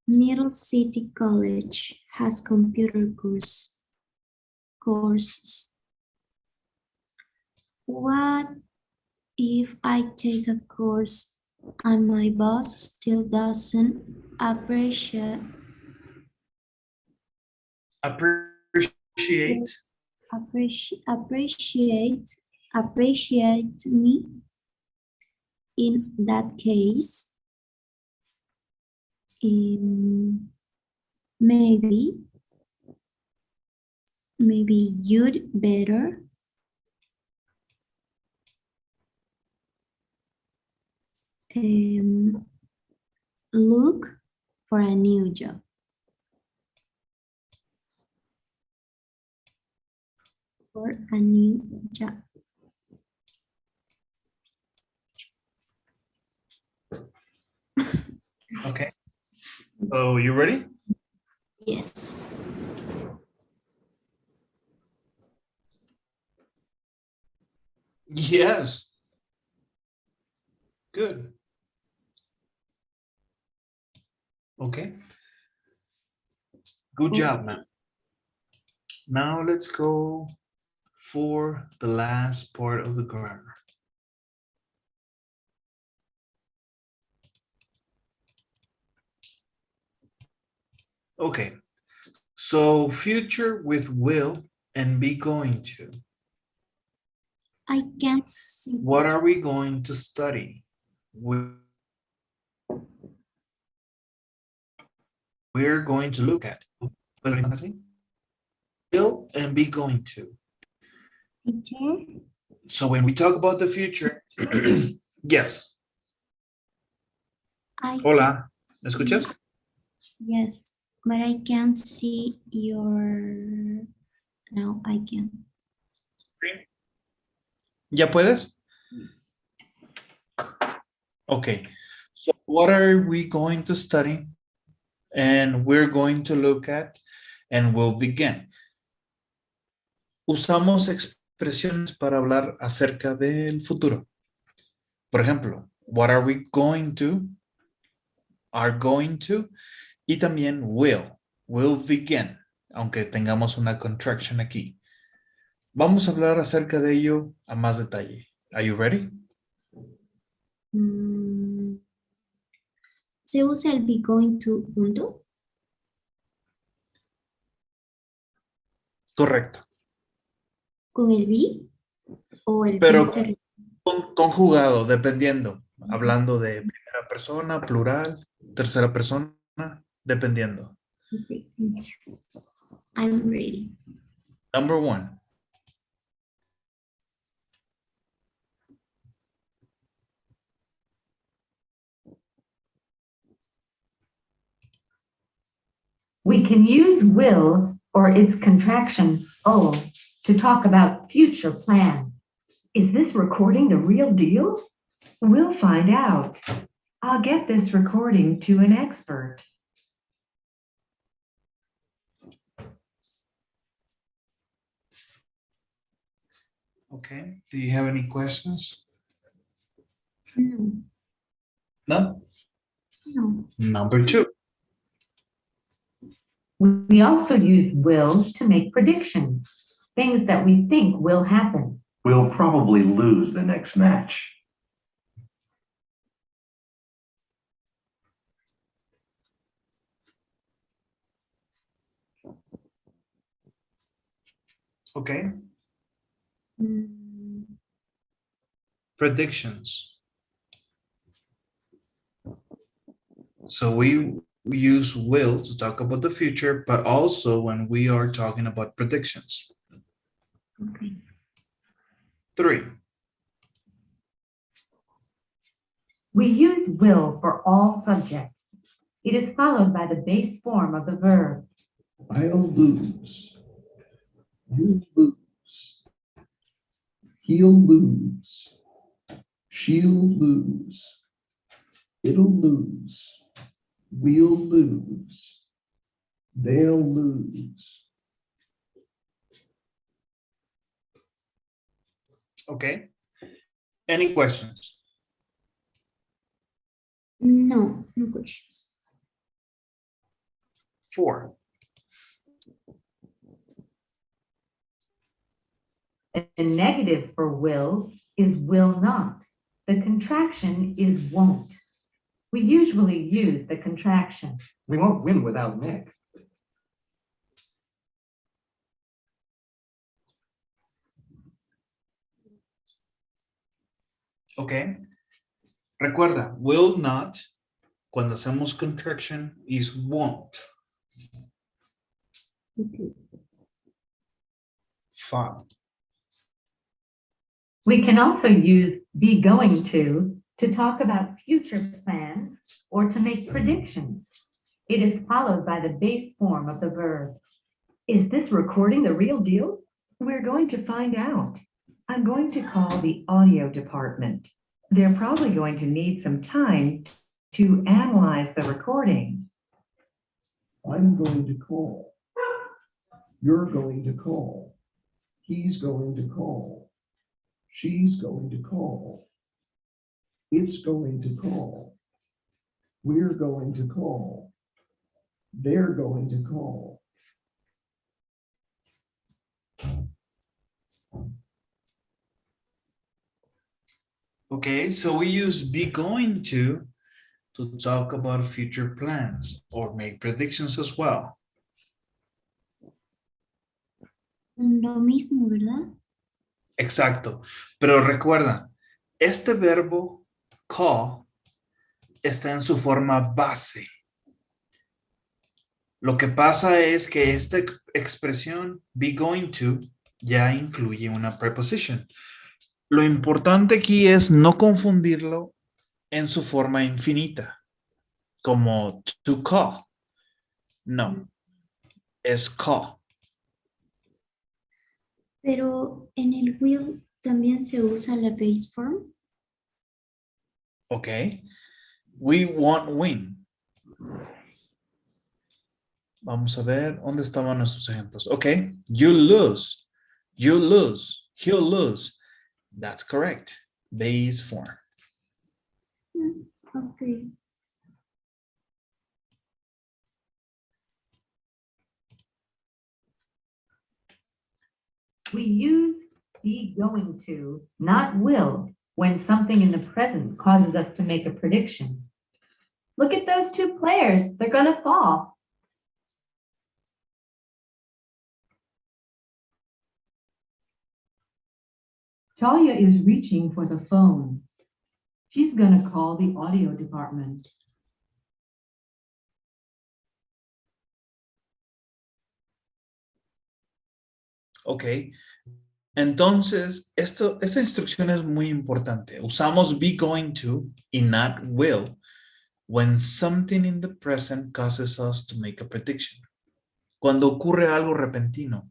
Middle City College has computer courses. What if I take a course and my boss still doesn't appreciate appreciate me. In that case, maybe you'd better look for a new job. For a new job. Okay. So you ready? Yes. Yes. Good. Okay. Good job, man. Now let's go for the last part of the grammar. Okay. So future with will and be going to. I can't see. What are we going to study? We're going to look at will and be going to. Teacher? So when we talk about the future, yes. Hola, ¿me escuchas? Yes, but I can't see your... No, I can't. ¿Ya puedes? Yes. Okay. So what are we going to study? And we're going to look at, and we'll begin. Usamos expresiones para hablar acerca del futuro. Por ejemplo, what are we going to, are going to, y también will begin, aunque tengamos una contraction aquí. Vamos a hablar acerca de ello a más detalle. Are you ready? ¿Se usa el be going to junto? Correcto. ¿Con el be? ¿O el Pero be se... conjugado, dependiendo. Hablando de primera persona, plural, tercera persona, dependiendo. Okay. I'm ready. Number one. We can use will or its contraction, O, to talk about future plans. Is this recording the real deal? We'll find out. I'll get this recording to an expert. Okay. Do you have any questions? No. No? No. Number two. We also use will to make predictions, things that we think will happen. We'll probably lose the next match. Okay. Mm, Predictions. So we use will to talk about the future, but also when we are talking about predictions. okay. Three. We use will for all subjects. It is followed by the base form of the verb. I'll lose. You'll lose. He'll lose. She'll lose. It'll lose. We'll lose. They'll lose. Okay. Any questions? No, no questions. Four. The negative for will is will not. The contraction is won't. We usually use the contraction. We won't win without Nick. ¿Ok? Recuerda, will not, cuando hacemos contraction, is won't. Okay. Fine. We can also use be going to talk about future plans or to make predictions. It is followed by the base form of the verb. Is this recording the real deal? We're going to find out. I'm going to call the audio department. They're probably going to need some time to analyze the recording. I'm going to call. You're going to call. He's going to call. She's going to call. It's going to call. We're going to call. They're going to call. Okay, so we use be going to talk about future plans or make predictions as well. Lo mismo, ¿verdad? Exacto. Pero recuerda, este verbo call está en su forma base. Lo que pasa es que esta expresión be going to ya incluye una preposition. Lo importante aquí es no confundirlo en su forma infinita, como to call. No, es call. Pero en el will también se usa la base form. Ok. We won't win. Vamos a ver dónde estaban nuestros ejemplos. Ok. You lose. You lose. He'll lose. That's correct. Base form. Okay. We use be going to, not will, when something in the present causes us to make a prediction. Look at those two players. They're going to fall. Talia is reaching for the phone. She's going to call the audio department. Ok. Entonces, esta instrucción es muy importante. Usamos be going to y not will when something in the present causes us to make a prediction. Cuando ocurre algo repentino,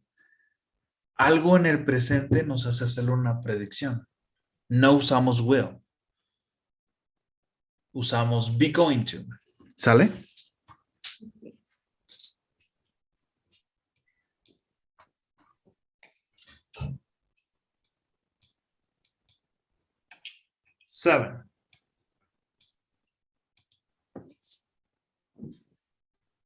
algo en el presente nos hace hacer una predicción. No usamos will. Usamos be going to. ¿Sale? Seven.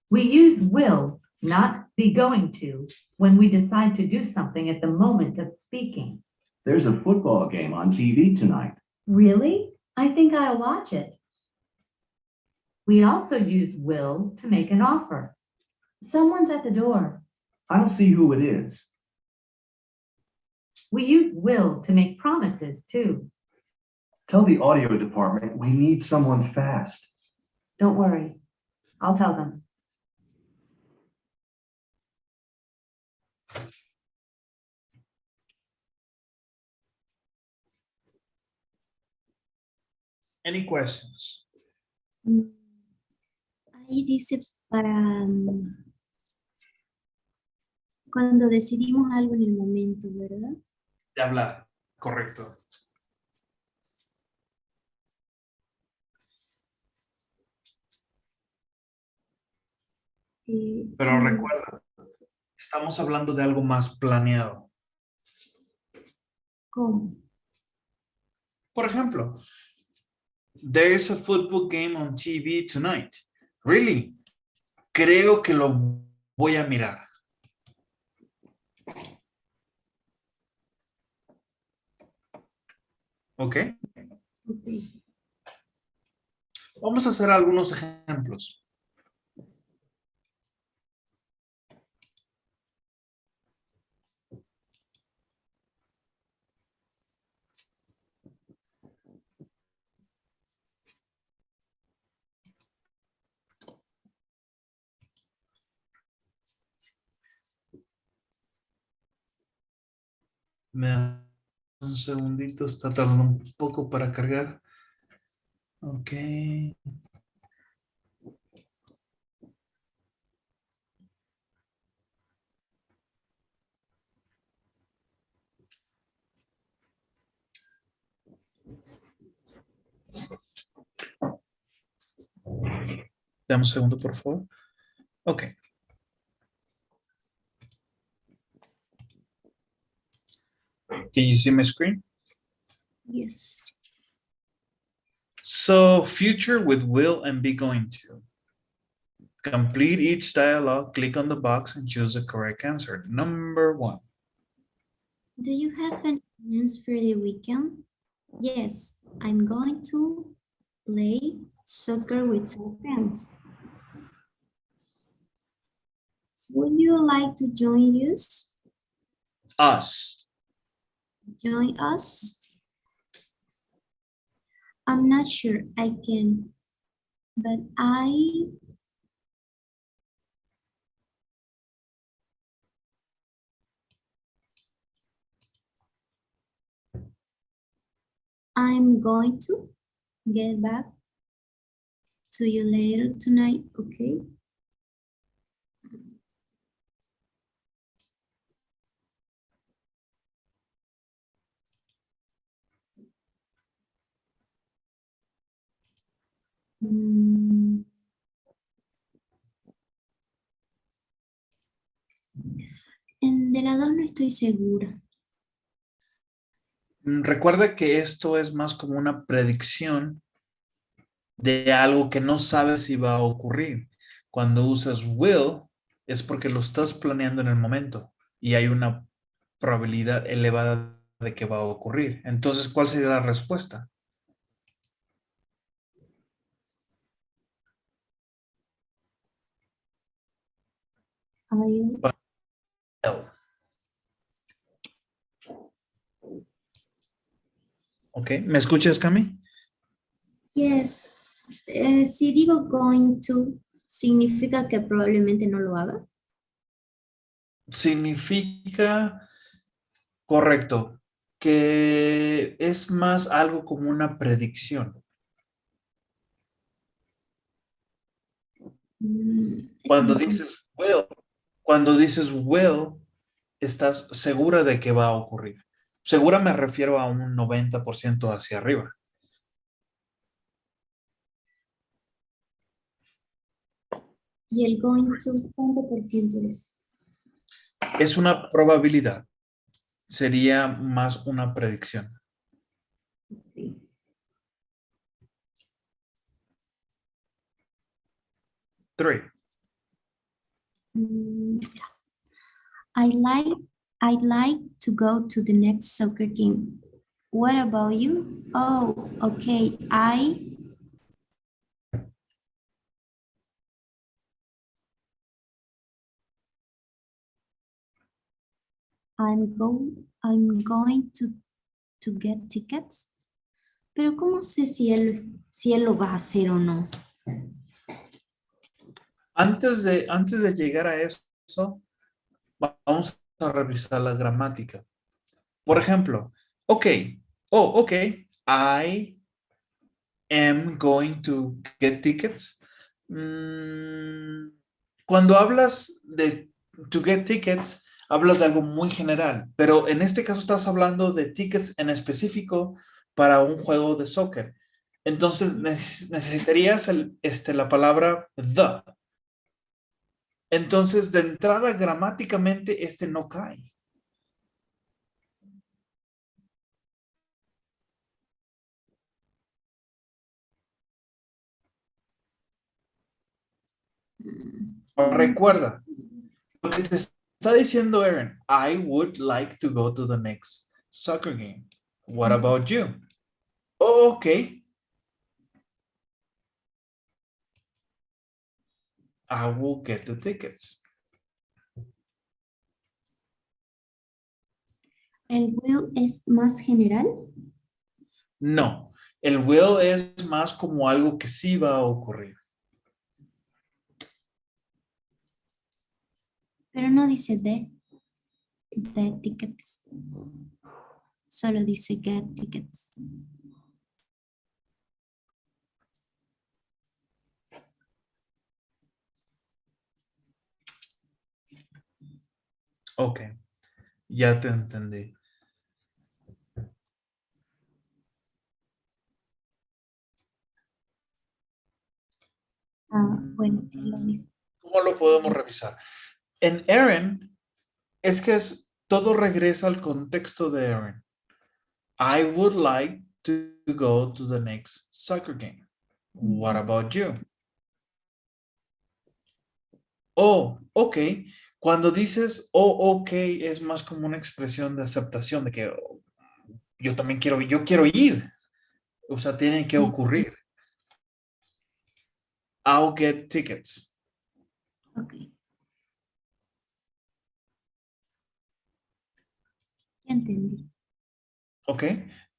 We use will, not be going to, when we decide to do something at the moment of speaking. There's a football game on TV tonight. Really? I think I'll watch it. We also use will to make an offer. Someone's at the door. I'll see who it is. We use will to make promises too. Tell the audio department we need someone fast. Don't worry. I'll tell them. Any questions? Ahí dice para cuando decidimos algo en el momento, ¿verdad? De hablar. Correcto. Pero recuerda, estamos hablando de algo más planeado. ¿Cómo? Por ejemplo, there is a football game on TV tonight. Really? Creo que lo voy a mirar. ¿Ok? Ok. Vamos a hacer algunos ejemplos. Me da un segundito, está tardando un poco para cargar. Ok. Dame un segundo, por favor. Ok. Can you see my screen? Yes. So, future with will and be going to. Complete each dialogue, click on the box and choose the correct answer. Number 1. Do you have any plans for the weekend? Yes, I'm going to play soccer with some friends. Would you like to join us? Us. Join us? I'm not sure I can, but I'm going to get back to you later tonight, okay? Mm, en de la dos no estoy segura. Recuerda que esto es más como una predicción de algo que no sabes si va a ocurrir. Cuando usas will, es porque lo estás planeando en el momento y hay una probabilidad elevada de que va a ocurrir. Entonces, ¿cuál sería la respuesta? I, Will. ¿Ok? ¿Me escuchas, Cami? yes. Si digo going to, ¿significa que probablemente no lo haga? Significa, correcto, que es más algo como una predicción. Eso Cuando no sé. dices will, cuando dices will, estás segura de que va a ocurrir. Segura me refiero a un 90% hacia arriba. ¿Y el going to cuánto por ciento es? Es una probabilidad. Sería más una predicción. Sí. 3. Mm, I'd like to go to the next soccer game. What about you? Oh, okay. I'm going to get tickets. Pero ¿cómo sé si él lo va a hacer o no? Antes de llegar a eso, vamos a revisar la gramática. Por ejemplo, ok, ok, I am going to get tickets. Cuando hablas de to get tickets, hablas de algo muy general, pero en este caso estás hablando de tickets en específico para un juego de soccer. Entonces necesitarías la palabra the. Entonces, de entrada, gramáticamente, no cae. Recuerda, lo que te está diciendo Aaron, I would like to go to the next soccer game. What about you? Oh, okay. I will get the tickets. ¿El will es más general? No, el will es más como algo que sí va a ocurrir. Pero no dice de tickets. Solo dice get tickets. Ok, ya te entendí. Bueno, él lo dijo. ¿Cómo lo podemos revisar? En Erin, es que todo regresa al contexto de Erin. I would like to go to the next soccer game. What about you? Oh, ok. Cuando dices, oh, ok, es más como una expresión de aceptación de que oh, yo también yo quiero ir. O sea, tiene que ocurrir. I'll get tickets. Ok. Ya entendí. Ok.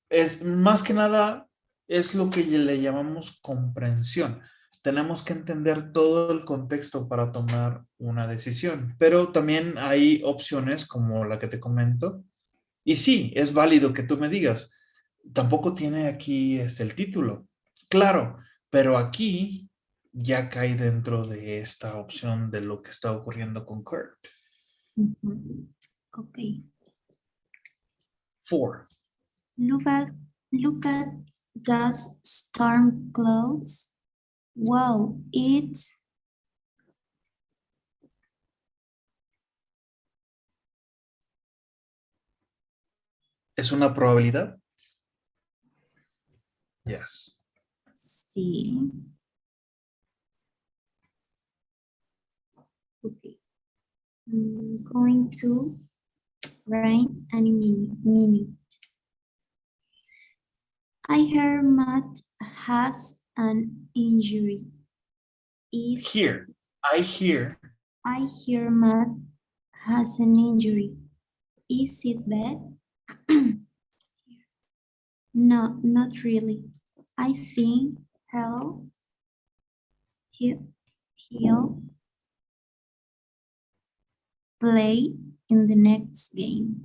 Es más que nada, es lo que le llamamos comprensión. Tenemos que entender todo el contexto para tomar una decisión, pero también hay opciones como la que te comento. Y sí, es válido que tú me digas, tampoco tiene aquí el título. Claro, pero aquí ya cae dentro de esta opción de lo que está ocurriendo con Kurt. Ok. 4. Look at those storm clouds. Wow, it's ¿Es una probabilidad? Yes. sí. Okay. Going to rain any minute. I heard Matt has an injury. Here, I hear. I hear Matt has an injury. Is it bad? No, not really. I think he'll play in the next game.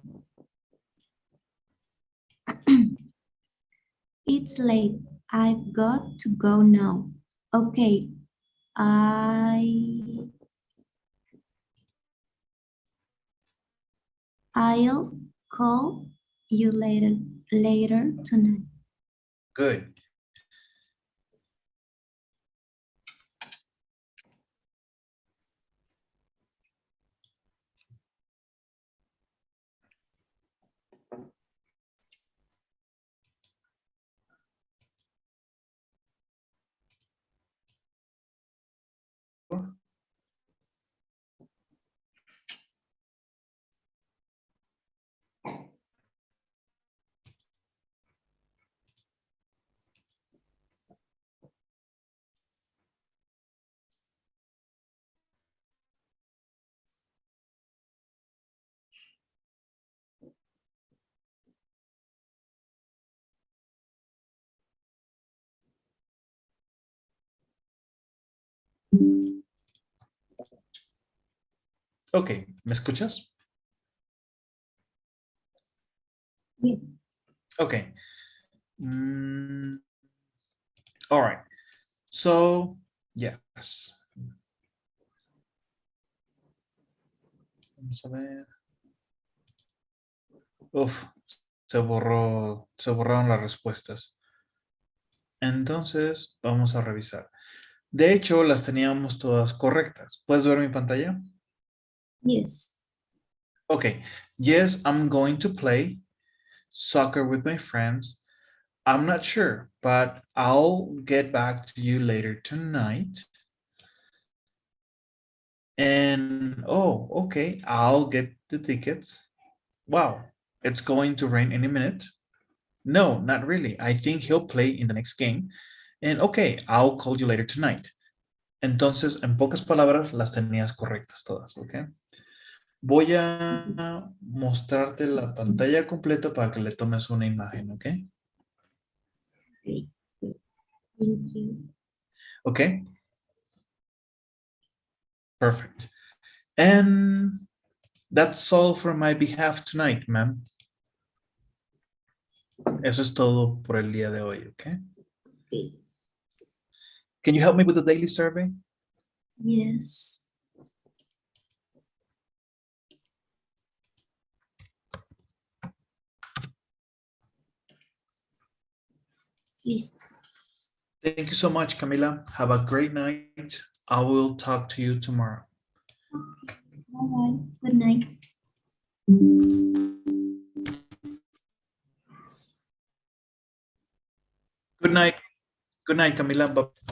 It's late. I've got to go now. Okay, I'll call you later tonight. Good. Ok, ¿me escuchas? Yes. Okay. All right. So, yes. Vamos a ver. Uf, se borraron las respuestas. Entonces, vamos a revisar. De hecho, las teníamos todas correctas. ¿Puedes ver mi pantalla? Yes. Okay. Yes, I'm going to play soccer with my friends. I'm not sure, but I'll get back to you later tonight. And, oh, okay, I'll get the tickets. Wow, it's going to rain any minute. No, not really. I think he'll play in the next game. And okay, I'll call you later tonight. Entonces, en pocas palabras, las tenías correctas todas, ¿ok? Voy a mostrarte la pantalla completa para que le tomes una imagen, ¿ok? Okay. Thank you. Okay, perfect. And that's all for my behalf tonight, ma'am. Eso es todo por el día de hoy, okay? Okay. Can you help me with the daily survey? Yes. Listo. Thank you so much, Camila. Have a great night. I will talk to you tomorrow. Bye-bye. Good night. Good night. Good night, Camila. Bye.